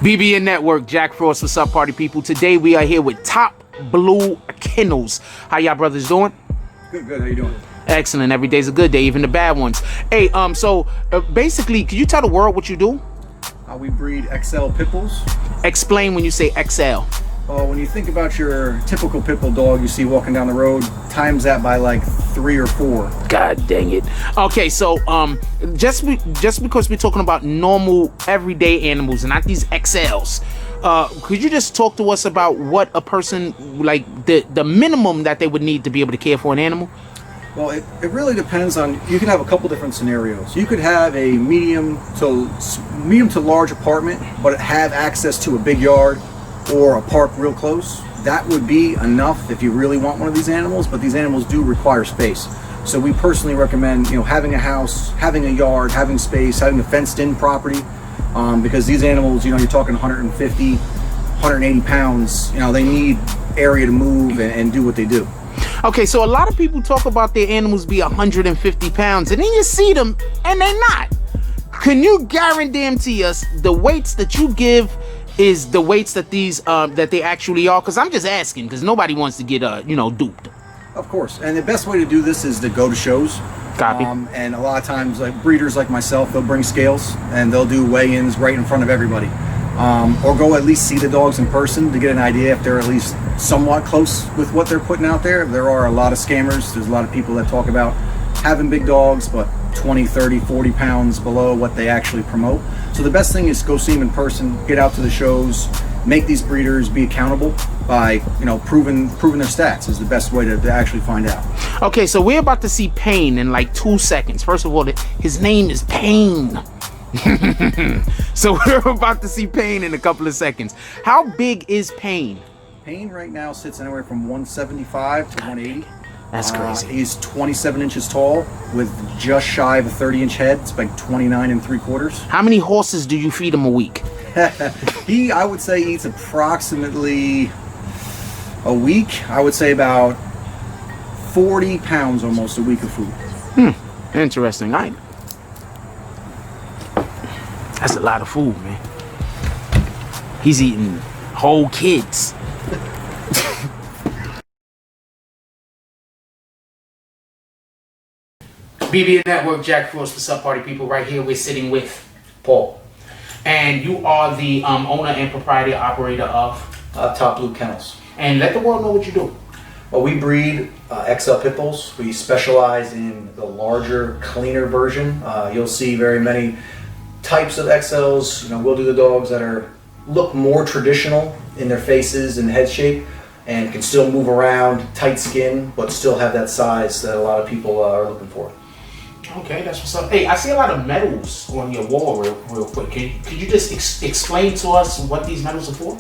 BBN Network, Jack Frost, what's up, party people? Today we are here with Top Blue Kennels. How y'all brothers doing? Good. How you doing? Excellent. Every day's a good day, even the bad ones. Hey, basically, can you tell the world what you do? We breed XL Pitbulls. Explain when you say XL. When you think about your typical Pitbull dog you see walking down the road, times that by like 3 or 4. God dang it. Okay, so just because we're talking about normal everyday animals and not these XLs, could you just talk to us about what a person, like the minimum that they would need to be able to care for an animal? Well, it really depends on, you can have a couple different scenarios. You could have a medium to large apartment, but have access to a big yard or a park real close. That would be enough if you really want one of these animals, but these animals do require space. So we personally recommend, having a house, having a yard, having space, having a fenced in property, because these animals, you're talking 150, 180 pounds, they need area to move and do what they do. Okay, so a lot of people talk about their animals be 150 pounds, and then you see them and they're not. Can you guarantee us the weights that you give is the weights that these that they actually are? Because I'm just asking, because nobody wants to get duped. Of course, and the best way to do this is to go to shows. Copy. And a lot of times, like breeders like myself, they'll bring scales and they'll do weigh-ins right in front of everybody, or go at least see the dogs in person to get an idea if they're at least somewhat close with what they're putting out there. There are a lot of scammers. There's a lot of people that talk about having big dogs but 20, 30, 40 pounds below what they actually promote. So the best thing is go see them in person, get out to the shows, make these breeders be accountable by, proving their stats is the best way to actually find out. Okay, so we're about to see Pain in like 2 seconds. First of all, his name is Pain. So we're about to see Pain in a couple of seconds. How big is Pain? Pain right now sits anywhere from 175 to 180. That's crazy. He's 27 inches tall with just shy of a 30-inch head. It's like 29 3/4. How many horses do you feed him a week? He, I would say, eats approximately a week. I would say about 40 pounds almost a week of food. Interesting. That's a lot of food, man. He's eating whole kids. BBN Network, Jack Frost, what's up, party people? Right here, we're sitting with Paul. And you are the owner and proprietor, operator of Top Blue Kennels. And let the world know what you do. Well, we breed XL Pitbulls. We specialize in the larger, cleaner version. You'll see very many types of XLs. We'll do the dogs that look more traditional in their faces and head shape, and can still move around, tight skin, but still have that size that a lot of people are looking for. Okay, that's what's up. Hey, I see a lot of medals on your wall real quick. Could you just explain to us what these medals are for?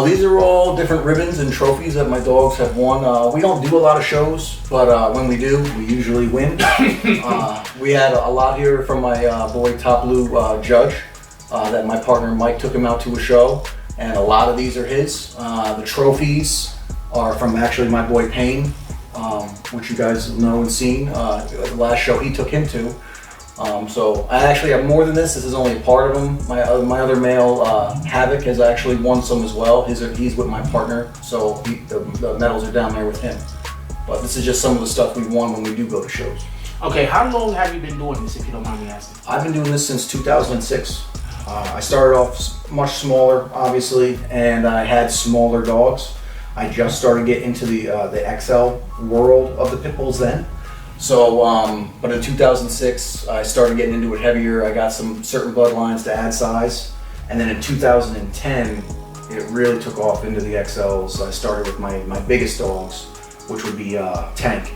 These are all different ribbons and trophies that my dogs have won. We don't do a lot of shows, but when we do, we usually win. We had a lot here from my boy Top Blue Judge, that my partner Mike took him out to a show, and a lot of these are his. The trophies are from actually my boy Payne, which you guys know and seen, the last show he took him to. So I actually have more than this. This is only a part of them. My other male, Havoc, has actually won some as well. He's with my partner, so the medals are down there with him. But this is just some of the stuff we've won when we do go to shows. Okay, how long have you been doing this, if you don't mind me asking? I've been doing this since 2006. I started off much smaller, obviously, and I had smaller dogs. I just started getting into the XL world of the Pitbulls then. So, but in 2006, I started getting into it heavier. I got some certain bloodlines to add size. And then in 2010, it really took off into the XLs. I started with my biggest dogs, which would be Tank.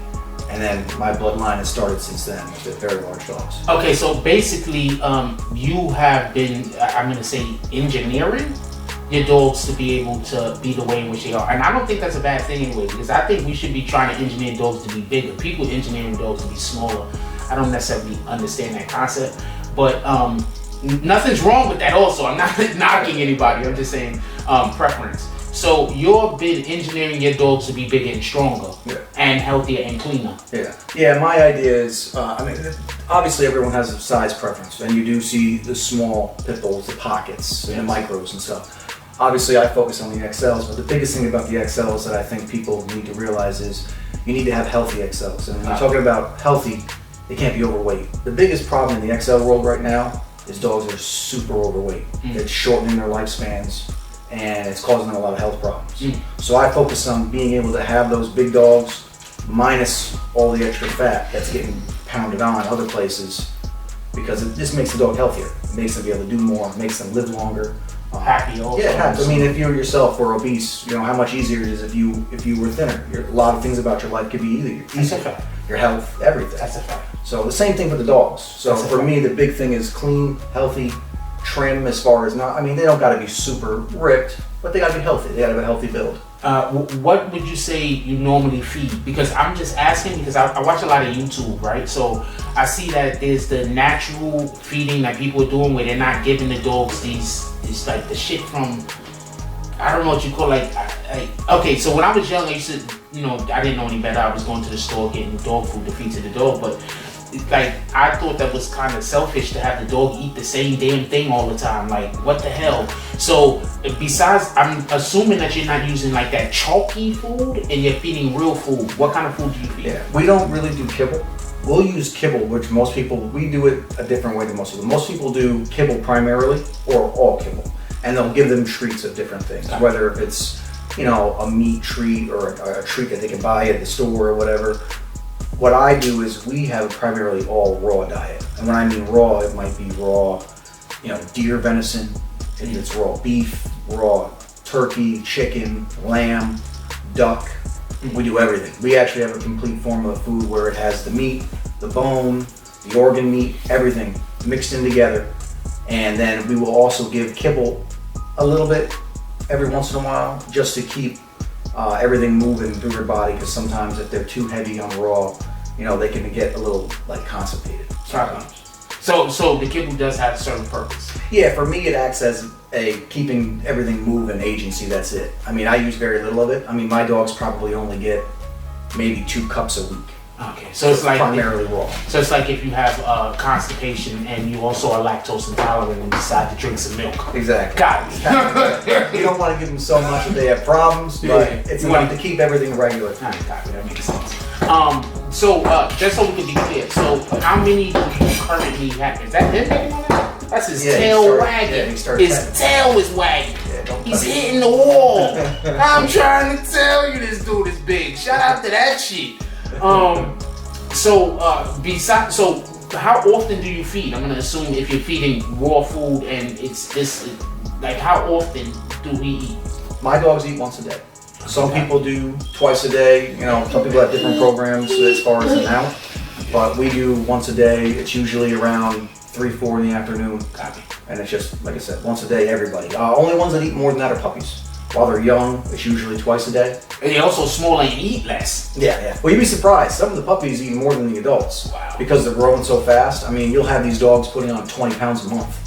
And then my bloodline has started since then with the very large dogs. Okay, so basically, you have been, I'm going to say, engineering your dogs to be able to be the way in which they are. And I don't think that's a bad thing anyway, because I think we should be trying to engineer dogs to be bigger. People engineering dogs to be smaller. I don't necessarily understand that concept, but nothing's wrong with that also. I'm not knocking anybody, I'm just saying preference. So you've been engineering your dogs to be bigger and stronger, and healthier and cleaner. Yeah, my idea is, Obviously, everyone has a size preference, and you do see the small pit bulls, the pockets, and the micros and stuff. Obviously, I focus on the XLs, but the biggest thing about the XLs that I think people need to realize is you need to have healthy XLs. And when you're talking about healthy, they can't be overweight. The biggest problem in the XL world right now is dogs that are super overweight. It's shortening their lifespans, and it's causing them a lot of health problems. So I focus on being able to have those big dogs minus all the extra fat that's getting pounded on other places, because it just makes the dog healthier. It makes them be able to do more, it makes them live longer. Happy also. Yeah, happy. I mean, if you yourself were obese, you know how much easier it is if you were thinner. A lot of things about your life could be easier. That's a fact. Your health, everything. That's a fact. So the same thing for the dogs. So for me, the big thing is clean, healthy, trim. As far as not, I mean, they don't got to be super ripped, but they got to be healthy. They got to have a healthy build. What would you say you normally feed? Because I'm just asking because I watch a lot of YouTube, right? So I see that there's the natural feeding that people are doing where they're not giving the dogs these like the shit from, I don't know what you call okay, so when I was young, I used to, you know, I didn't know any better. I was going to the store getting dog food to feed to the dog, but like I thought that was kind of selfish to have the dog eat the same damn thing all the time. Like, what the hell? So besides, I'm assuming that you're not using like that chalky food and you're feeding real food. What kind of food do you feed? Yeah, we don't really do kibble. We'll use kibble, which most people, we do it a different way than most people. Most people do kibble primarily or all kibble, and they'll give them treats of different things, whether if it's, you know, a meat treat or a treat that they can buy at the store or whatever. What I do is we have a primarily all raw diet. And when I mean raw, it might be raw, you know, deer venison, it's raw beef, raw turkey, chicken, lamb, duck. We do everything. We actually have a complete formula of food where it has the meat, the bone, the organ meat, everything mixed in together. And then we will also give kibble a little bit every once in a while just to keep everything moving through their body, because sometimes if they're too heavy on raw, you know, they can get a little like constipated. So the kibble does have a certain purpose. Yeah, for me it acts as a keeping everything moving agency, that's it. I mean, I use very little of it. I mean, my dogs probably only get maybe 2 cups a week. Okay, so it's like primarily raw. So it's like if you have constipation and you also are lactose intolerant and decide to drink some milk. Exactly. Got it. You don't want to give them so much that they have problems, but it's enough to keep everything regular. Got it. That makes sense. So just so we can be clear, so how many do you currently have? Is that him? That's his tail wagging. His tail is wagging. He's hitting the wall. I'm trying to tell you, this dude is big. Shout out to that shit. So how often do you feed? I'm gonna assume if you're feeding raw food and it's this, like how often do we eat? My dogs eat once a day. Some people do twice a day. You know, some people have different programs as far as the amount, but we do once a day. It's usually around 3-4 in the afternoon. Copy. And it's just, like I said, once a day, everybody. Only ones that eat more than that are puppies. While they're young, it's usually twice a day. And they're also small and eat less. Yeah. Well, you'd be surprised. Some of the puppies eat more than the adults. Wow. Because they're growing so fast. I mean, you'll have these dogs putting on 20 pounds a month.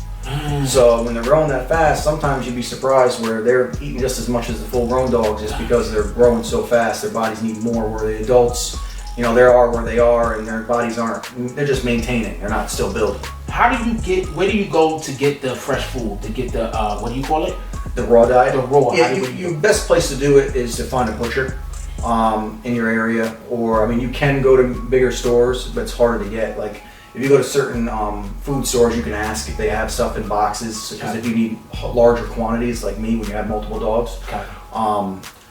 So when they're growing that fast, sometimes you'd be surprised where they're eating just as much as the full-grown dogs, just because they're growing so fast. Their bodies need more, where the adults, you know, they are where they are, and their bodies aren't. They're just maintaining. They're not still building. How do you get? Where do you go to get the fresh food? To get the what do you call it? The raw diet. The raw. Yeah, your best place to do it is to find a butcher in your area, or I mean, you can go to bigger stores, but it's harder to get. Like if you go to certain food stores, you can ask if they have stuff in boxes, because if you need larger quantities, like me, when you have multiple dogs. Okay.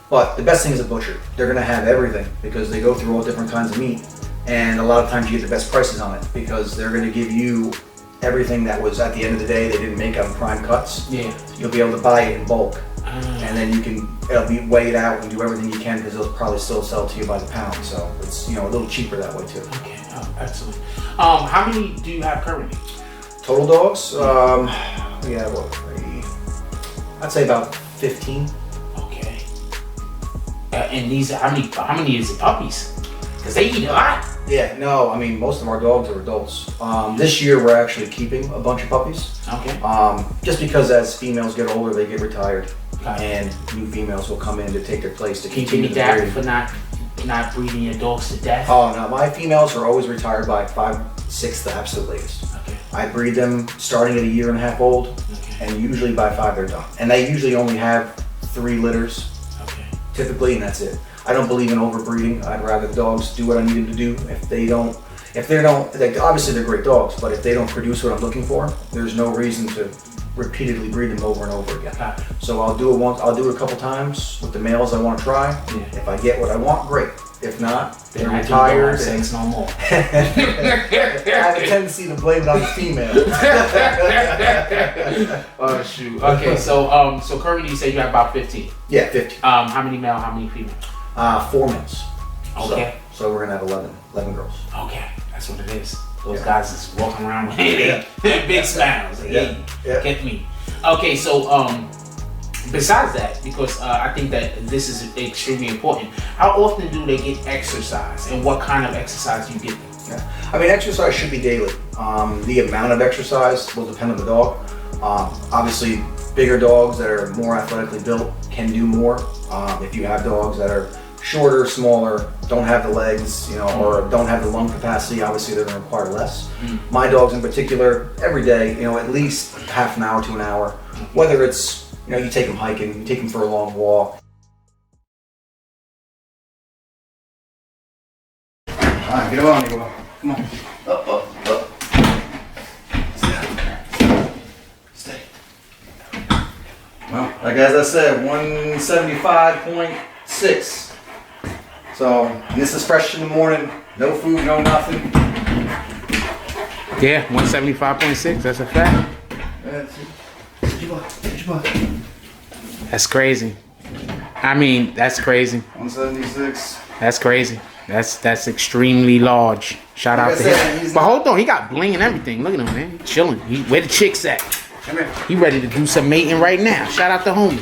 But the best thing is a butcher. They're gonna have everything because they go through all different kinds of meat, and a lot of times you get the best prices on it because they're gonna give you everything that was, at the end of the day, they didn't make on prime cuts. Yeah. You'll be able to buy it in bulk, and then you can, it'll be weighed out and do everything you can, because they'll probably still sell to you by the pound. So it's, you know, a little cheaper that way too. Okay. Oh, excellent. How many do you have currently? Total dogs? We have what? I'd say about 15. Okay. And these, how many is it puppies? Because they eat a lot. Yeah, no, I mean, most of our dogs are adults. This year we're actually keeping a bunch of puppies. Okay. Just because as females get older, they get retired. Okay. And new females will come in to take their place to Keeping continue me the breeding. for not breeding your dogs to death. Oh no, my females are always retired by 5 6 the absolute latest. Okay. I breed them starting at 1.5 years old, and usually by 5 they're done. And they usually only have 3 litters, typically, and that's it. I don't believe in overbreeding. I'd rather the dogs do what I need them to do. If they don't, like, obviously they're great dogs, but if they don't produce what I'm looking for, there's no reason to repeatedly breed them over and over again. So I'll do it once. I'll do it a couple times with the males I want to try. If I get what I want, great. If not, they're retired. Sex no more. I have a tendency to blame it on the female. Oh shoot. Okay, so currently you say you have about 15. Yeah, 15. How many male? How many female? 4 males. Okay. So we're gonna have 11 girls. Okay, that's what it is. Those guys is walking around with big smiles. Like, hey, get me. Okay, so besides that, because I think that this is extremely important, how often do they get exercise, and what kind of exercise do you give them? Yeah. I mean, exercise should be daily. The amount of exercise will depend on the dog. Obviously, bigger dogs that are more athletically built can do more. If you have dogs that are shorter, smaller, don't have the legs, or don't have the lung capacity, obviously they're going to require less. My dogs in particular, every day, at least half an hour to an hour, whether it's, you take them hiking, you take them for a long walk. All right, get on, Nico. Come on. Up. Stay. Well, like as I said, 175.6. So, and this is fresh in the morning, no food, no nothing. Yeah, 175.6, that's a fact. That's crazy. I mean, that's crazy. 176. That's crazy. That's extremely large. Shout out to him. But hold on, he got bling and everything. Look at him, man. He chilling. Where the chicks at? Come here. He ready to do some mating right now. Shout out to homie.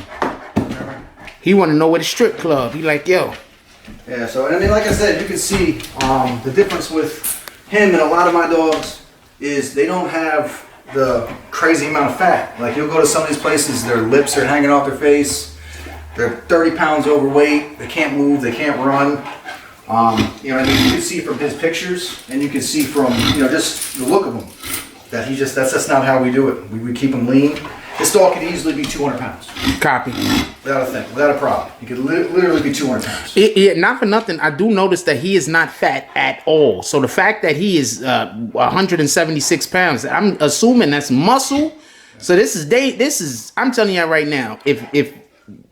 He want to know where the strip club. He like, yo. Yeah, so, I mean, like I said, you can see the difference with him and a lot of my dogs is they don't have the crazy amount of fat. Like, you'll go to some of these places, their lips are hanging off their face, they're 30 pounds overweight, they can't move, they can't run. You can see from his pictures, and you can see from, just the look of him, that that's just not how we do it. We keep him lean. This dog could easily be 200 pounds. Copy. Without a thing, without a problem. He could literally be 200 pounds. Yeah, not for nothing, I do notice that he is not fat at all. So the fact that he is 176 pounds, I'm assuming that's muscle. So this is I'm telling you right now, if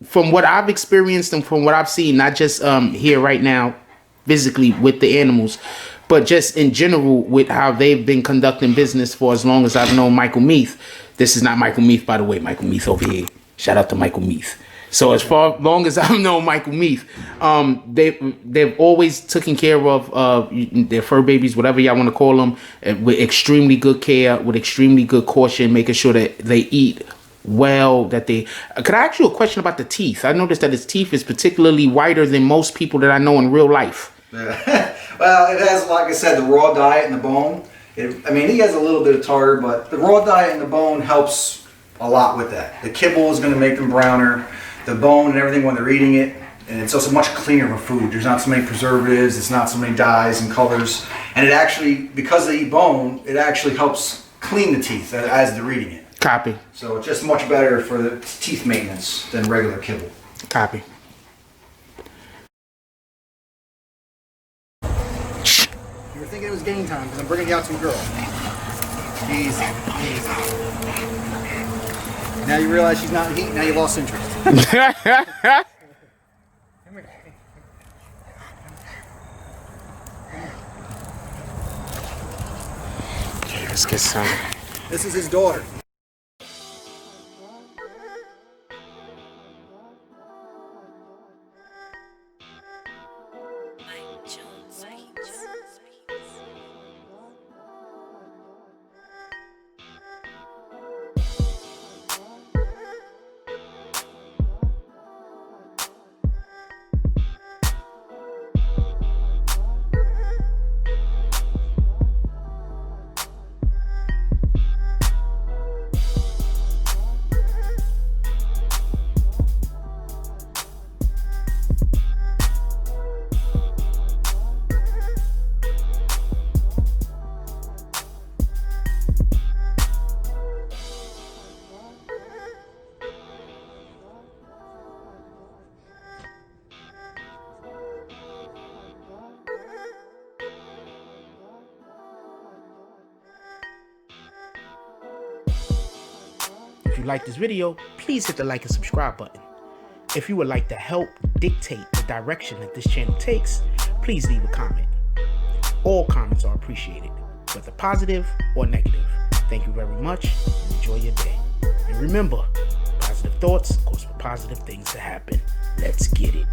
from what I've experienced and from what I've seen, not just here right now, physically with the animals, but just in general with how they've been conducting business for as long as I've known Michael Meath. This is not Michael Meath, by the way. Michael Meath over here. Shout out to Michael Meath. So as long as I've known Michael Meath, they've always taken care of their fur babies, whatever y'all want to call them, with extremely good care, with extremely good caution, making sure that they eat well, that they... Could I ask you a question about the teeth? I noticed that his teeth is particularly whiter than most people that I know in real life. Yeah. Well, it has, like I said, the raw diet and the bone. I mean, he has a little bit of tartar, but the raw diet and the bone helps a lot with that. The kibble is going to make them browner, the bone and everything when they're eating it, and it's also much cleaner of a food. There's not so many preservatives, it's not so many dyes and colors, and it actually, because they eat bone, it actually helps clean the teeth as they're eating it. Copy. So it's just much better for the teeth maintenance than regular kibble. Copy. You were thinking it was game time because I'm bringing you out to a girl. Easy. Now you realize she's not heat, now you lost interest. Come here. Okay, let's get some. This is his daughter. like this video, please hit the like and subscribe button. If you would like to help dictate the direction that this channel takes, please leave a comment. All comments are appreciated, whether positive or negative. Thank you very much and enjoy your day. And remember, positive thoughts cause for positive things to happen. Let's get it.